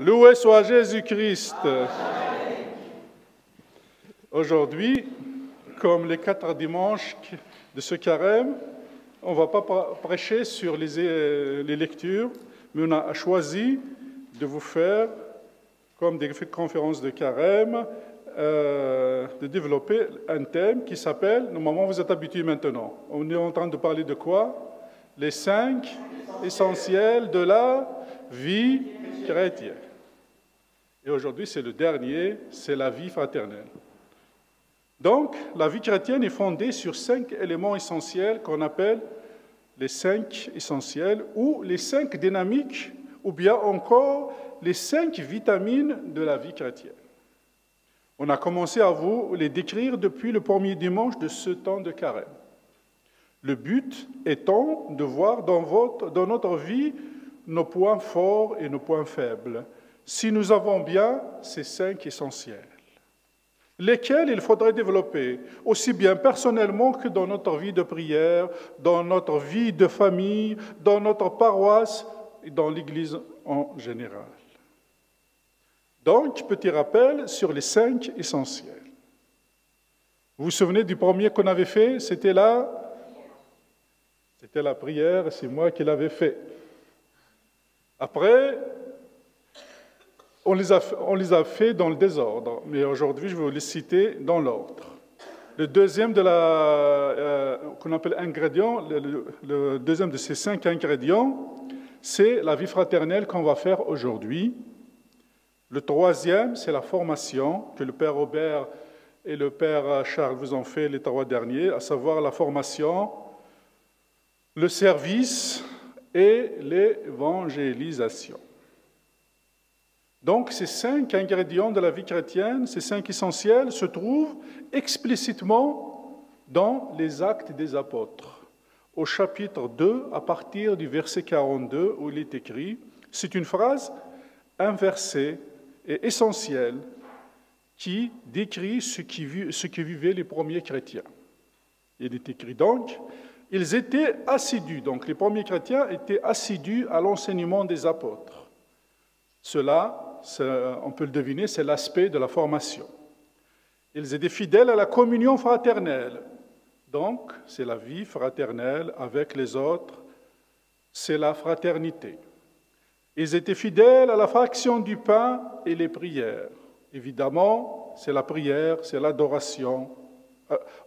Loué soit Jésus-Christ. Aujourd'hui, comme les 4 dimanches de ce carême, on ne va pas prêcher sur les lectures, mais on a choisi de vous faire, comme des conférences de carême, de développer un thème qui s'appelle, normalement vous êtes habitués maintenant, on est en train de parler de quoi? Les 5 essentiels de la vie chrétienne. Et aujourd'hui, c'est le dernier, c'est la vie fraternelle. Donc, la vie chrétienne est fondée sur 5 éléments essentiels qu'on appelle les 5 essentiels ou les 5 dynamiques ou bien encore les 5 vitamines de la vie chrétienne. On a commencé à vous les décrire depuis le premier dimanche de ce temps de carême. Le but étant de voir dans notre vie nos points forts et nos points faibles, si nous avons bien ces 5 essentiels, lesquels il faudrait développer, aussi bien personnellement que dans notre vie de prière, dans notre vie de famille, dans notre paroisse et dans l'Église en général. Donc, petit rappel sur les 5 essentiels. Vous vous souvenez du premier qu'on avait fait? C'était la prière, c'est moi qui l'avais fait. Après, on les a fait dans le désordre, mais aujourd'hui, je vais vous les citer dans l'ordre. Le deuxième qu'on appelle ingrédient, le deuxième de ces 5 ingrédients, c'est la vie fraternelle qu'on va faire aujourd'hui. Le troisième, c'est la formation que le Père Robert et le Père Charles vous ont fait les 3 derniers, à savoir la formation, le service et l'évangélisation. Donc, ces 5 ingrédients de la vie chrétienne, ces 5 essentiels, se trouvent explicitement dans les Actes des Apôtres. Au chapitre 2, à partir du verset 42, où il est écrit, c'est une phrase inversée et essentielle qui décrit ce que vivaient les premiers chrétiens. Il est écrit donc, ils étaient assidus, donc les premiers chrétiens étaient assidus à l'enseignement des apôtres. Cela, on peut le deviner, c'est l'aspect de la formation. Ils étaient fidèles à la communion fraternelle. Donc, c'est la vie fraternelle avec les autres, c'est la fraternité. Ils étaient fidèles à la fraction du pain et les prières. Évidemment, c'est la prière, c'est l'adoration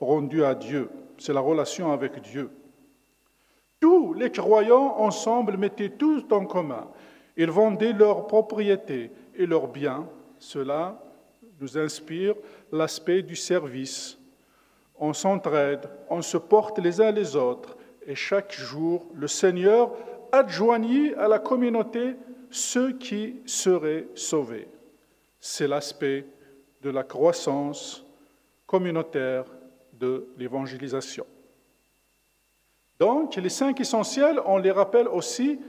rendue à Dieu, c'est la relation avec Dieu. Tous les croyants ensemble mettaient tout en commun. Ils vendaient leurs propriétés et leurs biens. Cela nous inspire l'aspect du service. On s'entraide, on se porte les uns les autres, et chaque jour, le Seigneur adjoignit à la communauté ceux qui seraient sauvés. C'est l'aspect de la croissance communautaire de l'évangélisation. Donc, les 5 essentiels, on les appelle aussi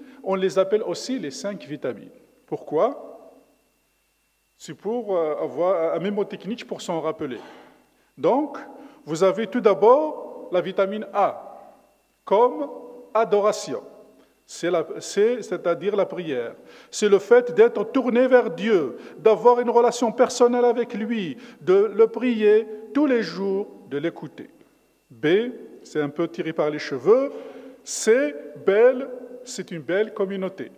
les 5 vitamines. Pourquoi? C'est pour avoir un mémotechnique pour s'en rappeler. Donc, vous avez tout d'abord la vitamine A, comme adoration. C'est-à-dire la prière. C'est le fait d'être tourné vers Dieu, d'avoir une relation personnelle avec lui, de le prier tous les jours, de l'écouter. B, c'est un peu tiré par les cheveux. C, belle, c'est une belle communauté.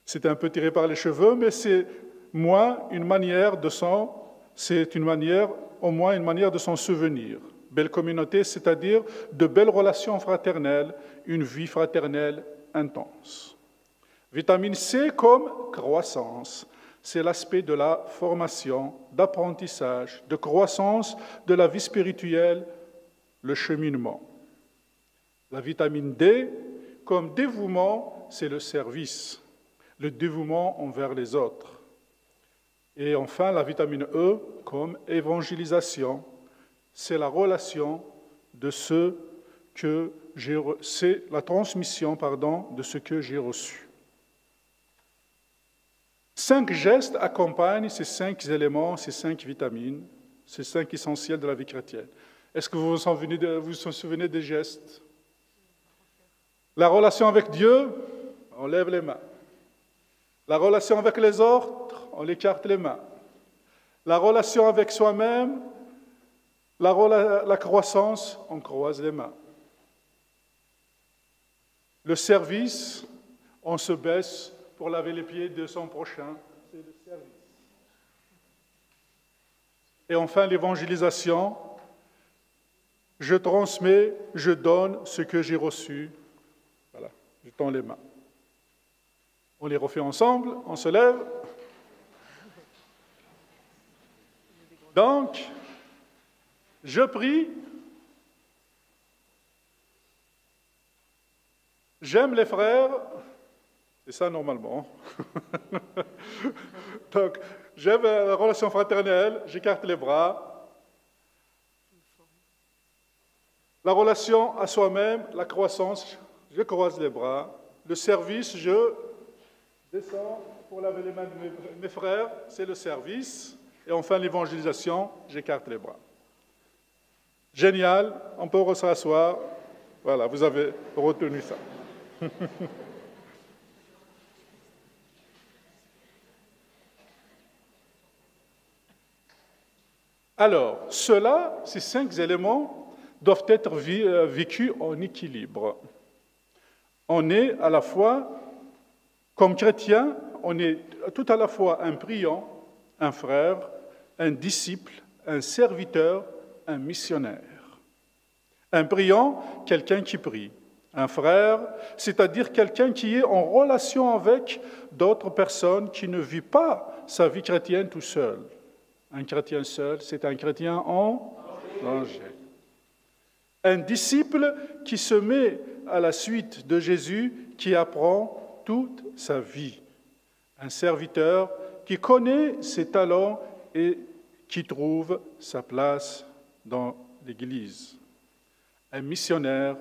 C'est un peu tiré par les cheveux, mais c'est au moins une manière de s'en souvenir. Belle communauté, c'est-à-dire de belles relations fraternelles, une vie fraternelle intense. Vitamine C comme croissance, c'est l'aspect de la formation, d'apprentissage, de croissance de la vie spirituelle, le cheminement. La vitamine D comme dévouement, c'est le service, le dévouement envers les autres. Et enfin, la vitamine E comme évangélisation, c'est la relation de c'est la transmission, de ce que j'ai reçu. 5 gestes accompagnent ces 5 éléments, ces 5 vitamines, ces 5 essentiels de la vie chrétienne. Est-ce que vous vous souvenez des gestes? La relation avec Dieu, on lève les mains. La relation avec les autres, on écarte les mains. La relation avec soi-même, la croissance, on croise les mains. Le service, on se baisse pour laver les pieds de son prochain. C'est le service. Et enfin, l'évangélisation, je transmets, je donne ce que j'ai reçu. Voilà, je tends les mains. On les refait ensemble, on se lève. Donc, je prie. J'aime les frères. C'est ça normalement. Donc, j'aime la relation fraternelle, j'écarte les bras. La relation à soi-même, la croissance, je croise les bras. Le service, je descends pour laver les mains de mes frères, c'est le service. Et enfin, l'évangélisation, j'écarte les bras. Génial, on peut s'asseoir. Voilà, vous avez retenu ça. Alors, ces 5 éléments doivent être vécus en équilibre. On est à la fois, comme chrétien, on est tout à la fois un priant, un frère, un disciple, un serviteur, un missionnaire. Un priant, quelqu'un qui prie. Un frère, c'est-à-dire quelqu'un qui est en relation avec d'autres personnes, qui ne vit pas sa vie chrétienne tout seul. Un chrétien seul, c'est un chrétien en danger. Un disciple qui se met à la suite de Jésus, qui apprend toute sa vie. Un serviteur qui connaît ses talents et qui trouve sa place dans l'Église. Un missionnaire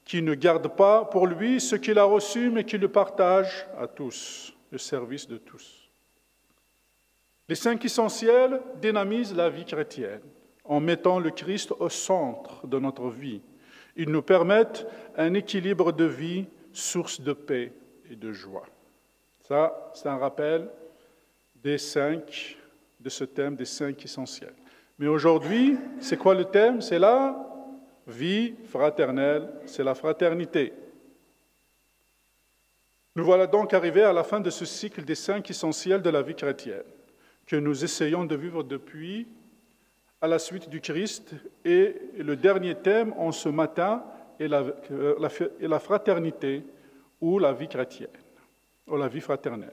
qui ne garde pas pour lui ce qu'il a reçu, mais qui le partage à tous, le service de tous. Les 5 essentiels dynamisent la vie chrétienne en mettant le Christ au centre de notre vie. Ils nous permettent un équilibre de vie, source de paix et de joie. Ça, c'est un rappel de ce thème des 5 essentiels. Mais aujourd'hui, c'est quoi le thème? C'est la vie fraternelle, c'est la fraternité. Nous voilà donc arrivés à la fin de ce cycle des 5 essentiels de la vie chrétienne, que nous essayons de vivre depuis à la suite du Christ. Et le dernier thème en ce matin est la fraternité ou la vie chrétienne, ou la vie fraternelle.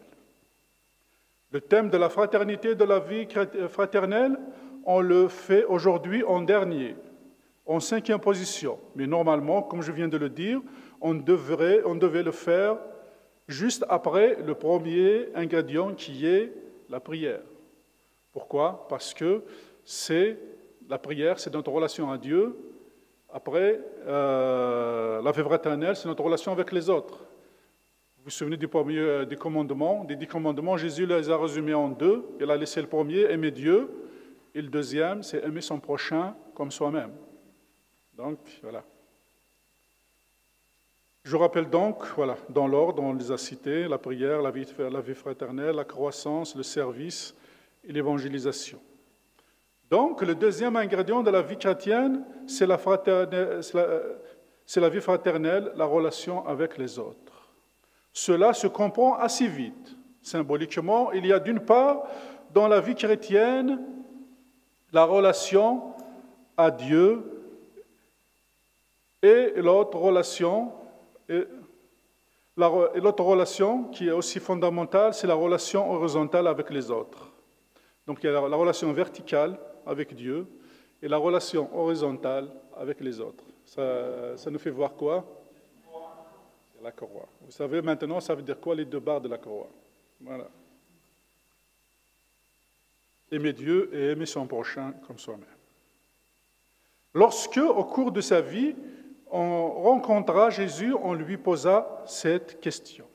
Le thème de la fraternité et de la vie fraternelle, on le fait aujourd'hui en dernier, en 5e position. Mais normalement, comme je viens de le dire, on devait le faire juste après le premier ingrédient qui est la prière. Pourquoi? Parce que la prière, c'est notre relation à Dieu. Après, la vie fraternelle, c'est notre relation avec les autres. Vous vous souvenez du premier des commandements, des 10 commandements, Jésus les a résumés en 2. Il a laissé le premier, aimer Dieu, et le deuxième, c'est aimer son prochain comme soi-même. Donc, voilà. Je rappelle donc, voilà, dans l'ordre, on les a cités, la prière, la vie fraternelle, la croissance, le service et l'évangélisation. Donc, le deuxième ingrédient de la vie chrétienne, c'est la vie fraternelle, la relation avec les autres. Cela se comprend assez vite. Symboliquement, il y a d'une part, dans la vie chrétienne, la relation à Dieu et l'autre relation qui est aussi fondamentale, c'est la relation horizontale avec les autres. Donc il y a la relation verticale avec Dieu et la relation horizontale avec les autres. Ça nous fait voir quoi? C'est la courroie. Vous savez maintenant, ça veut dire quoi les 2 barres de la courroie? Voilà. Aimer Dieu et aimer son prochain comme soi-même. Lorsque, au cours de sa vie, on rencontra Jésus, on lui posa cette question.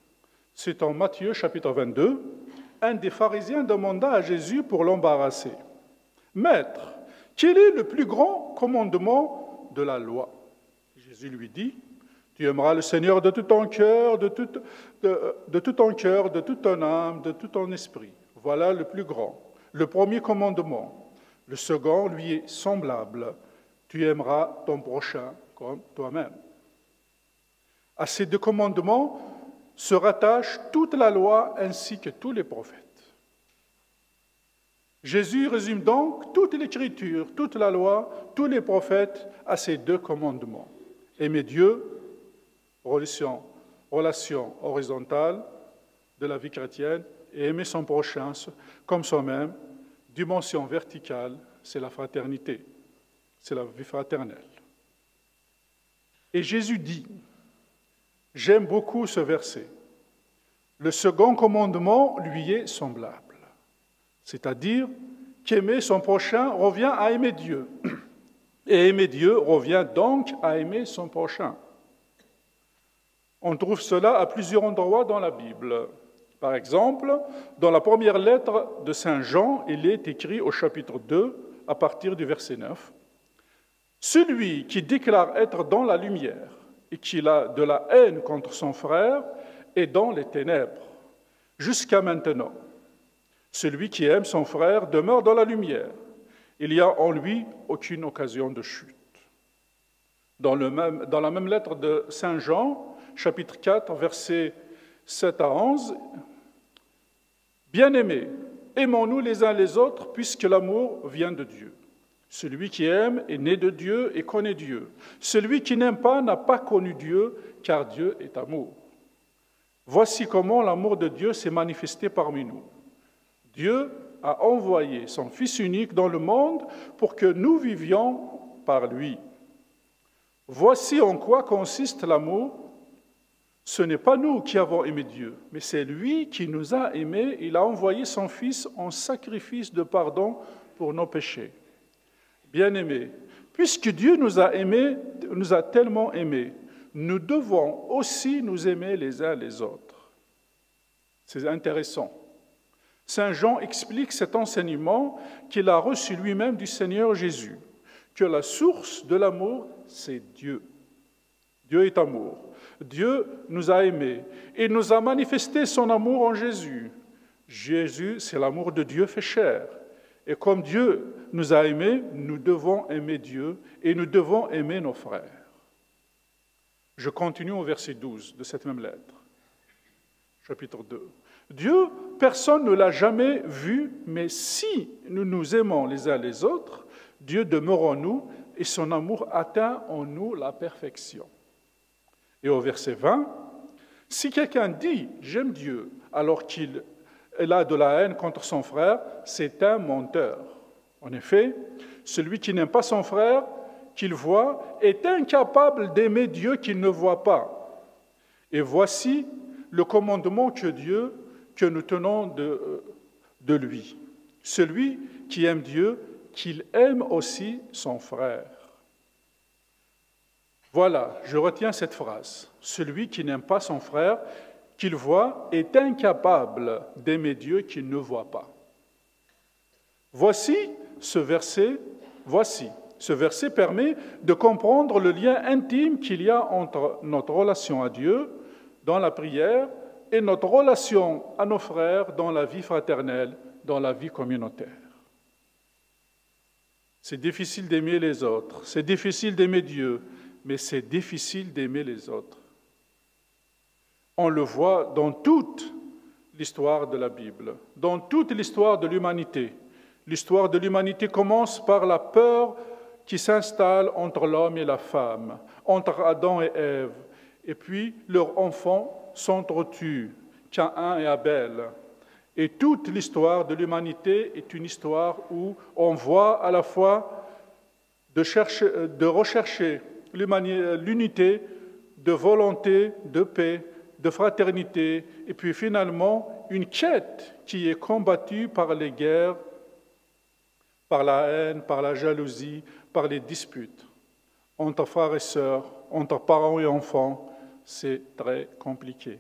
C'est en Matthieu chapitre 22. Un des pharisiens demanda à Jésus pour l'embarrasser. « Maître, quel est le plus grand commandement de la loi ?» Jésus lui dit, « Tu aimeras le Seigneur de tout ton cœur, de tout ton cœur, de toute ton âme, de tout ton esprit. Voilà le plus grand, le premier commandement. Le second, lui, est semblable. Tu aimeras ton prochain comme toi-même. À ces deux commandements se rattache toute la loi ainsi que tous les prophètes. Jésus résume donc toute l'Écriture, toute la loi, tous les prophètes à ces deux commandements. Aimer Dieu, relation horizontale de la vie chrétienne, et aimer son prochain comme soi-même, dimension verticale, c'est la fraternité, c'est la vie fraternelle. Et Jésus dit, j'aime beaucoup ce verset, le second commandement lui est semblable, c'est-à-dire qu'aimer son prochain revient à aimer Dieu, et aimer Dieu revient donc à aimer son prochain. On trouve cela à plusieurs endroits dans la Bible. Par exemple, dans la première lettre de Saint Jean, il est écrit au chapitre 2, à partir du verset 9, « Celui qui déclare être dans la lumière et qui a de la haine contre son frère est dans les ténèbres, jusqu'à maintenant. Celui qui aime son frère demeure dans la lumière. Il n'y a en lui aucune occasion de chute. » Dans la même lettre de Saint Jean, chapitre 4, versets 7 à 11, « Bien-aimés, aimons-nous les uns les autres, puisque l'amour vient de Dieu. Celui qui aime est né de Dieu et connaît Dieu. Celui qui n'aime pas n'a pas connu Dieu, car Dieu est amour. Voici comment l'amour de Dieu s'est manifesté parmi nous. Dieu a envoyé son Fils unique dans le monde pour que nous vivions par lui. Voici en quoi consiste l'amour. Ce n'est pas nous qui avons aimé Dieu, mais c'est lui qui nous a aimés. Il a envoyé son Fils en sacrifice de pardon pour nos péchés. Bien-aimés, puisque Dieu nous a tellement aimés, nous devons aussi nous aimer les uns les autres. C'est intéressant. Saint Jean explique cet enseignement qu'il a reçu lui-même du Seigneur Jésus, que la source de l'amour, c'est Dieu. Dieu est amour. Dieu nous a aimés et nous a manifesté son amour en Jésus. Jésus, c'est l'amour de Dieu fait chair. Et comme Dieu nous a aimés, nous devons aimer Dieu et nous devons aimer nos frères. Je continue au verset 12 de cette même lettre, chapitre 2. Dieu, personne ne l'a jamais vu, mais si nous nous aimons les uns les autres, Dieu demeure en nous et son amour atteint en nous la perfection. Et au verset 20, « Si quelqu'un dit « j'aime Dieu » alors qu'il a de la haine contre son frère, c'est un menteur. En effet, celui qui n'aime pas son frère qu'il voit est incapable d'aimer Dieu qu'il ne voit pas. Et voici le commandement que nous tenons de lui. Celui qui aime Dieu, qu'il aime aussi son frère. » Voilà, je retiens cette phrase. Celui qui n'aime pas son frère qu'il voit est incapable d'aimer Dieu qu'il ne voit pas. Voici, ce verset permet de comprendre le lien intime qu'il y a entre notre relation à Dieu dans la prière et notre relation à nos frères dans la vie fraternelle, dans la vie communautaire. C'est difficile d'aimer les autres, c'est difficile d'aimer Dieu, mais c'est difficile d'aimer les autres. On le voit dans toute l'histoire de la Bible, dans toute l'histoire de l'humanité. L'histoire de l'humanité commence par la peur qui s'installe entre l'homme et la femme, entre Adam et Ève, et puis leurs enfants s'entretuent, Caïn et Abel. Et toute l'histoire de l'humanité est une histoire où on voit à la fois de rechercher l'unité, de volonté, de paix, de fraternité, et puis finalement une quête qui est combattue par les guerres, par la haine, par la jalousie, par les disputes. Entre frères et sœurs, entre parents et enfants, c'est très compliqué.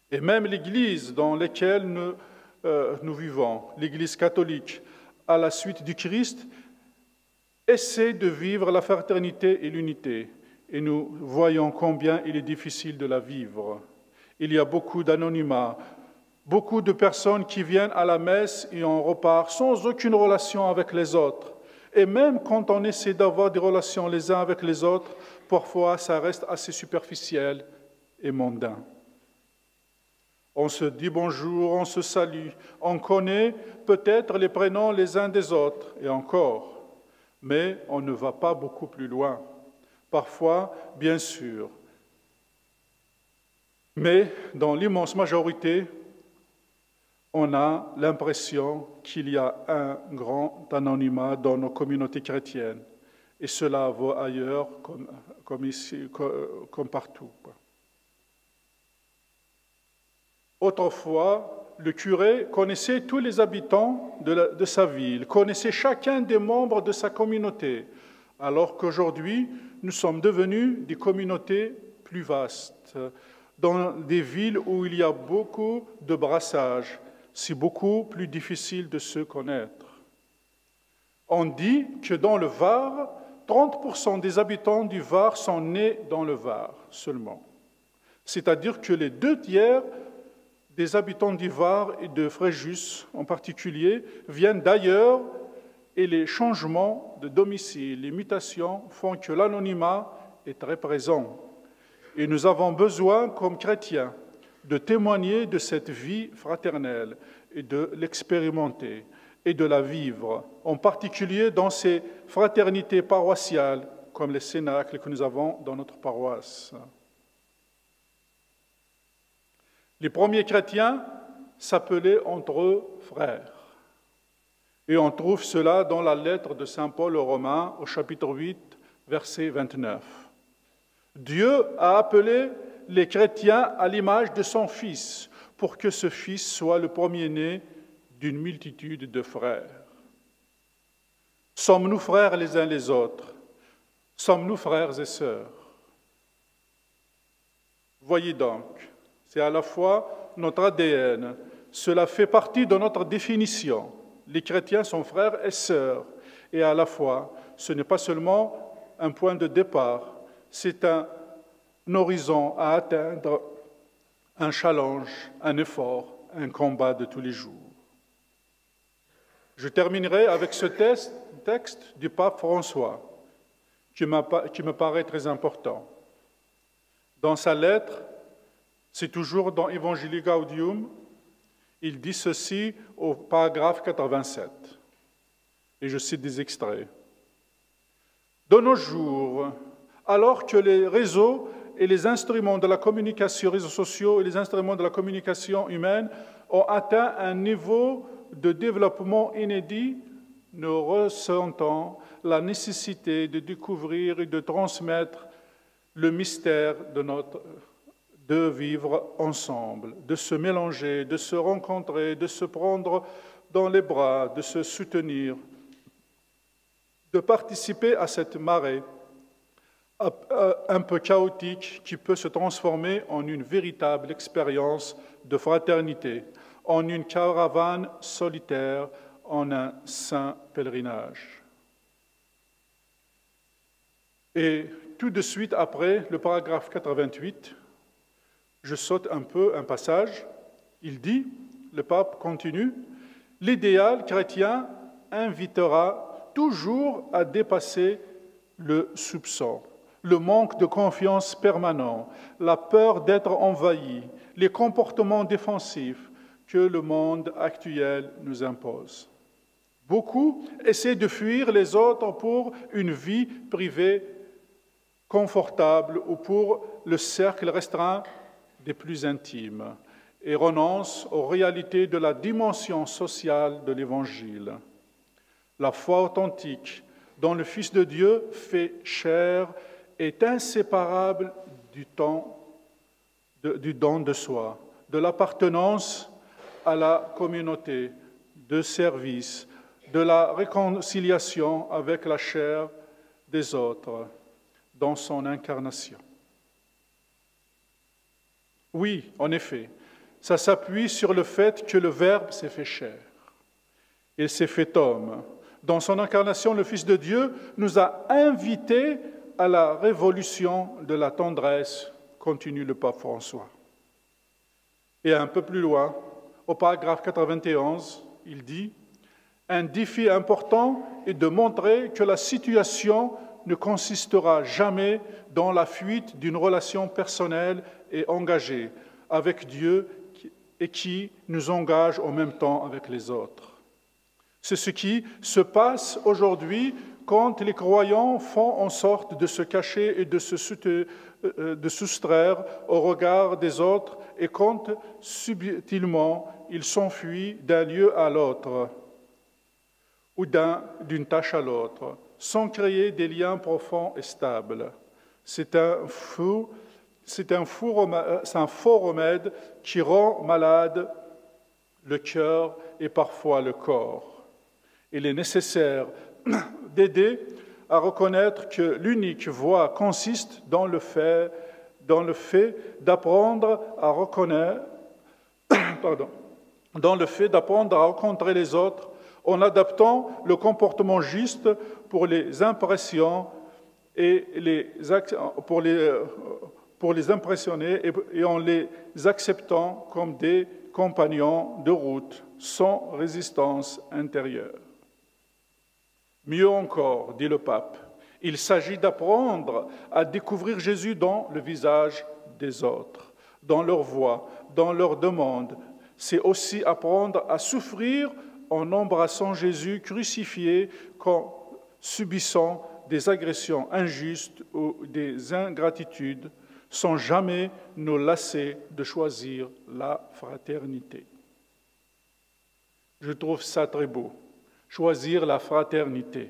Et même l'Église dans laquelle nous vivons, l'Église catholique, à la suite du Christ, essaie de vivre la fraternité et l'unité. et nous voyons combien il est difficile de la vivre. Il y a beaucoup d'anonymat, beaucoup de personnes qui viennent à la messe et on repart sans aucune relation avec les autres. Et même quand on essaie d'avoir des relations les uns avec les autres, parfois ça reste assez superficiel et mondain. On se dit bonjour, on se salue, on connaît peut-être les prénoms les uns des autres, et encore, mais on ne va pas beaucoup plus loin. Parfois, bien sûr, mais dans l'immense majorité, on a l'impression qu'il y a un grand anonymat dans nos communautés chrétiennes, et cela vaut ailleurs comme ici, comme partout. Autrefois, le curé connaissait tous les habitants de sa ville, connaissait chacun des membres de sa communauté, alors qu'aujourd'hui, nous sommes devenus des communautés plus vastes, dans des villes où il y a beaucoup de brassages. C'est beaucoup plus difficile de se connaître. On dit que dans le Var, 30% des habitants du Var sont nés dans le Var seulement. C'est-à-dire que les 2/3 des habitants du Var et de Fréjus en particulier viennent d'ailleurs et les changements de domicile, les mutations font que l'anonymat est très présent. Et nous avons besoin, comme chrétiens, de témoigner de cette vie fraternelle et de l'expérimenter et de la vivre, en particulier dans ces fraternités paroissiales comme les cénacles que nous avons dans notre paroisse. Les premiers chrétiens s'appelaient entre eux frères. Et on trouve cela dans la lettre de saint Paul aux Romains, au chapitre 8, verset 29. Dieu a appelé les chrétiens à l'image de son Fils, pour que ce Fils soit le premier-né d'une multitude de frères. Sommes-nous frères les uns les autres? Sommes-nous frères et sœurs? Voyez donc, c'est à la fois notre ADN, cela fait partie de notre définition. Les chrétiens sont frères et sœurs, et à la fois, ce n'est pas seulement un point de départ, c'est un horizon à atteindre, un challenge, un effort, un combat de tous les jours. Je terminerai avec ce texte du pape François, qui me paraît très important. Dans sa lettre, c'est toujours dans Evangelii Gaudium, il dit ceci au paragraphe 87, et je cite des extraits. De nos jours, alors que les réseaux et les instruments de la communication, réseaux sociaux et les instruments de la communication humaine ont atteint un niveau de développement inédit, nous ressentons la nécessité de découvrir et de transmettre le mystère de vivre ensemble, de se mélanger, de se rencontrer, de se prendre dans les bras, de se soutenir, de participer à cette marée un peu chaotique qui peut se transformer en une véritable expérience de fraternité, en une caravane solitaire, en un saint pèlerinage. Et tout de suite après le paragraphe 88, je saute un peu un passage, il dit, le pape continue, « L'idéal chrétien invitera toujours à dépasser le soupçon, le manque de confiance permanent, la peur d'être envahi, les comportements défensifs que le monde actuel nous impose. Beaucoup essaient de fuir les autres pour une vie privée confortable ou pour le cercle restreint des plus intimes et renoncent aux réalités de la dimension sociale de l'Évangile. La foi authentique dont le Fils de Dieu fait chair est inséparable du don de soi, de l'appartenance à la communauté, de service, de la réconciliation avec la chair des autres dans son incarnation. Oui, en effet, ça s'appuie sur le fait que le Verbe s'est fait chair. Il s'est fait homme. Dans son incarnation, le Fils de Dieu nous a invités à la révolution de la tendresse, continue le pape François. Et un peu plus loin, au paragraphe 91, il dit « Un défi important est de montrer que la situation ne consistera jamais dans la fuite d'une relation personnelle et engagée avec Dieu et qui nous engage en même temps avec les autres. C'est ce qui se passe aujourd'hui quand les croyants font en sorte de se cacher et de soustraire au regard des autres et quand subtilement ils s'enfuient d'un lieu à l'autre ou d'une tâche à l'autre, sans créer des liens profonds et stables. C'est un faux remède qui rend malade le cœur et parfois le corps. Il est nécessaire d'aider à reconnaître que l'unique voie consiste dans le fait d'apprendre à rencontrer les autres en adaptant le comportement juste pour les impressionner et en les acceptant comme des compagnons de route sans résistance intérieure. Mieux encore, dit le pape, il s'agit d'apprendre à découvrir Jésus dans le visage des autres, dans leur voix, dans leurs demandes. C'est aussi apprendre à souffrir en embrassant Jésus crucifié qu'en subissant des agressions injustes ou des ingratitudes, sans jamais nous lasser de choisir la fraternité. Je trouve ça très beau. Choisir la fraternité.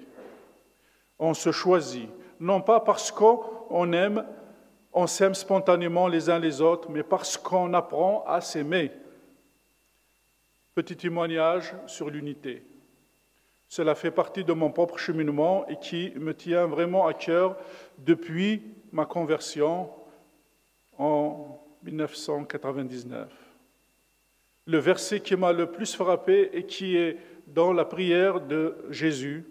On se choisit, non pas parce on s'aime spontanément les uns les autres, mais parce qu'on apprend à s'aimer. Petit témoignage sur l'unité. Cela fait partie de mon propre cheminement et qui me tient vraiment à cœur depuis ma conversion en 1999. Le verset qui m'a le plus frappé et qui est dans la prière de Jésus,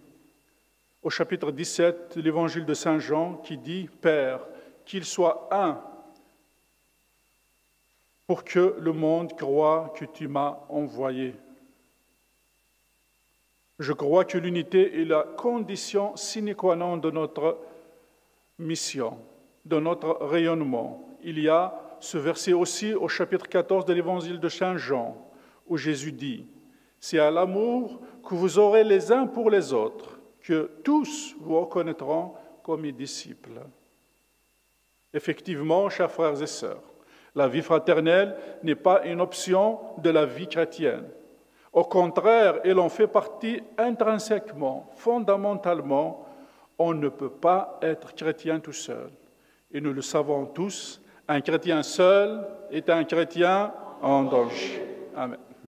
au chapitre 17 de l'évangile de Saint Jean, qui dit « Père, qu'il soit un, pour que le monde croie que tu m'as envoyé. » Je crois que l'unité est la condition sine qua non de notre mission, de notre rayonnement. Il y a ce verset aussi au chapitre 14 de l'évangile de Saint Jean, où Jésus dit « C'est à l'amour que vous aurez les uns pour les autres, que tous vous reconnaîtront comme mes disciples. » Effectivement, chers frères et sœurs, la vie fraternelle n'est pas une option de la vie chrétienne. Au contraire, elle en fait partie intrinsèquement, fondamentalement. On ne peut pas être chrétien tout seul. Et nous le savons tous, un chrétien seul est un chrétien en danger. Amen.